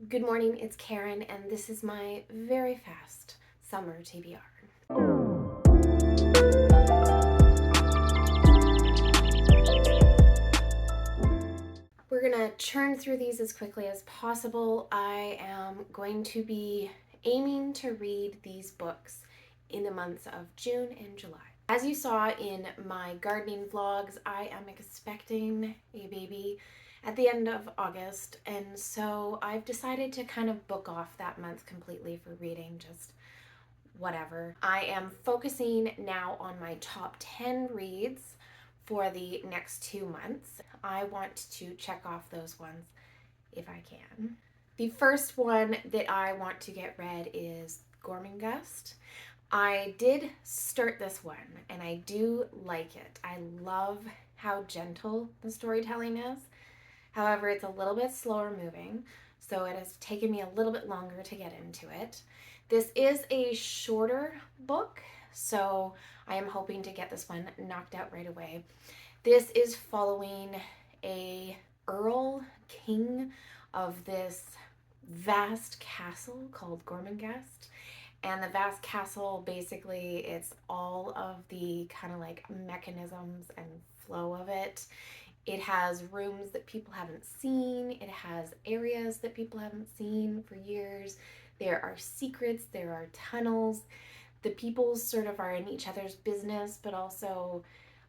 Good morning, it's Karen, and this is my very fast summer TBR. We're gonna churn through these as quickly as possible. I am going to be aiming to read these books in the months of June and July. As you saw in my gardening vlogs, I am expecting a baby at the end of August, and so I've decided to kind of book off that month completely for reading, just whatever. I am focusing now on my top 10 reads for the next 2 months. I want to check off those ones if I can. The first one that I want to get read is Gormenghast. I did start this one and I do like it. I love how gentle the storytelling is. However, it's a little bit slower moving, so it has taken me a little bit longer to get into it. This is a shorter book, so I am hoping to get this one knocked out right away. This is following a Earl King of this vast castle called Gormenghast. And the vast castle, basically, it's all of the kind of like mechanisms and flow of it. It has rooms that people haven't seen. It has areas that people haven't seen for years. There are secrets. There are tunnels. The people sort of are in each other's business, but also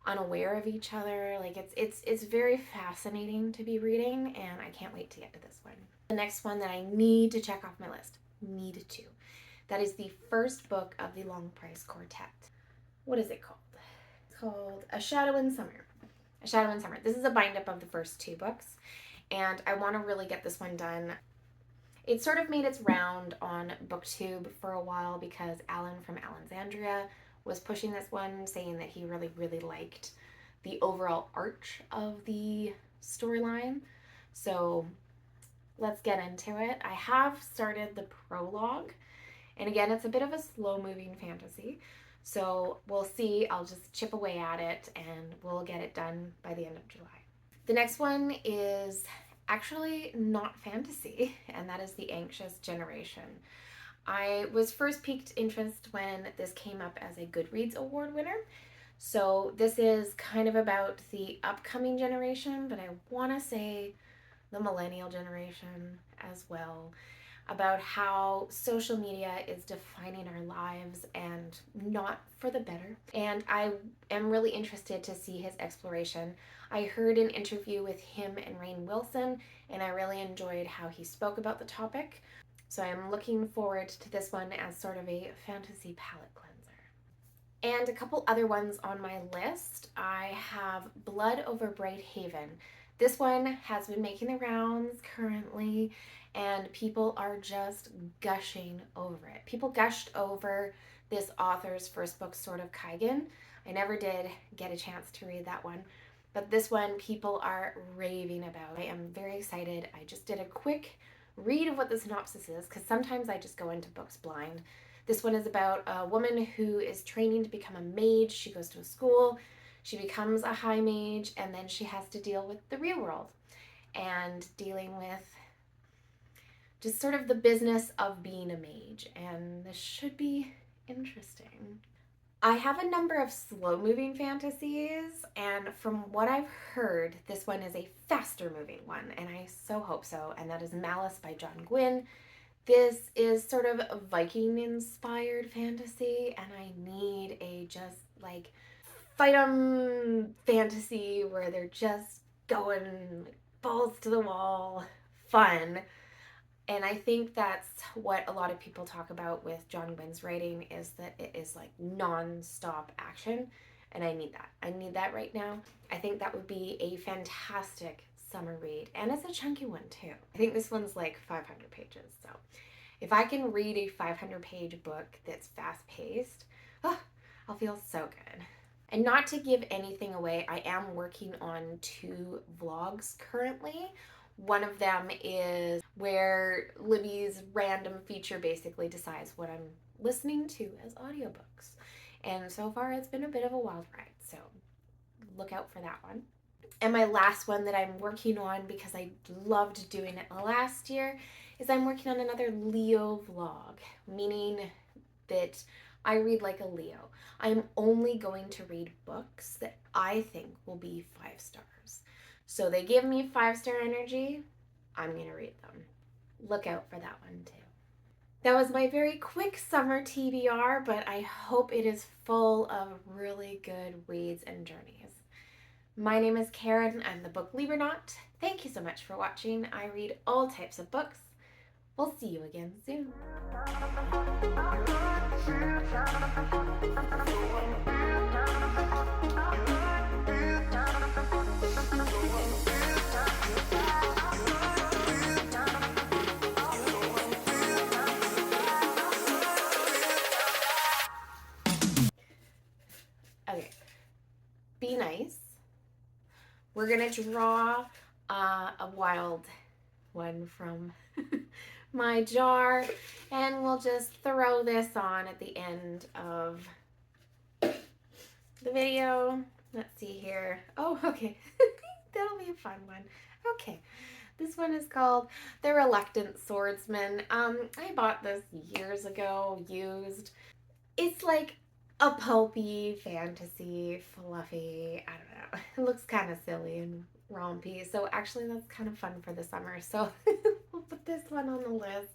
unaware of each other. Like it's very fascinating to be reading, and I can't wait to get to this one. The next one that I need to check off my list. Need to. That is the first book of the Long Price Quartet. What is it called? It's called A Shadow in Summer. A Shadow in Summer. This is a bind up of the first 2 books, and I want to really get this one done. It sort of made its round on BookTube for a while because Alan from AlexiAction was pushing this one, saying that he really, really liked the overall arch of the storyline. So let's get into it. I have started the prologue, and again, it's a bit of a slow-moving fantasy. So we'll see. I'll just chip away at it and we'll get it done by the end of July. The next one is actually not fantasy, and that is The Anxious Generation. I was first piqued interest when this came up as a Goodreads award winner. So this is kind of about the upcoming generation, but I want to say the millennial generation as well, about how social media is defining our lives and not for the better. And I am really interested to see his exploration. I heard an interview with him and Rainn Wilson, and I really enjoyed how he spoke about the topic. So I'm looking forward to this one as sort of a fantasy palate cleanser. And a couple other ones on my list. I have Blood Over Bright Haven. This one has been making the rounds currently, and people are just gushing over it. People gushed over this author's first book, Sword of Kaigen. I never did get a chance to read that one, but this one people are raving about. I am very excited. I just did a quick read of what the synopsis is, because sometimes I just go into books blind. This one is about a woman who is training to become a mage. She goes to a school, she becomes a high mage, and then she has to deal with the real world and dealing with just sort of the business of being a mage, and this should be interesting. I have a number of slow-moving fantasies, and from what I've heard, this one is a faster-moving one, and I so hope so, and that is Malice by John Gwynne. This is sort of a Viking-inspired fantasy, and I need a just, like, fight 'em fantasy where they're just going balls to the wall, fun. And I think that's what a lot of people talk about with John Gwynne's writing, is that it is like non-stop action, and I need that. I need that right now. I think that would be a fantastic summer read, and it's a chunky one too. I think this one's like 500 pages, so if I can read a 500-page book that's fast-paced, oh, I'll feel so good. And not to give anything away, I am working on 2 vlogs currently. One of them is where Libby's random feature basically decides what I'm listening to as audiobooks. And so far it's been a bit of a wild ride, so look out for that one. And my last one that I'm working on, because I loved doing it last year, is I'm working on another Leo vlog, meaning that I read like a Leo. I'm only going to read books that I think will be 5 stars. So they give me 5-star energy, I'm going to read them. Look out for that one too. That was my very quick summer TBR, but I hope it is full of really good reads and journeys. My name is Karen. I'm the Book Liberaut. Thank you so much for watching. I read all types of books. We'll see you again soon. Okay, be nice. We're gonna draw a wild one from my jar, and we'll just throw this on at the end of the video. Let's see here. Oh, okay. That'll be a fun one. Okay. This one is called The Reluctant Swordsman. I bought this years ago, used. It's like a pulpy fantasy, fluffy, I don't know. It looks kind of silly and rompy. So actually that's kind of fun for the summer. So we'll put this one on the list.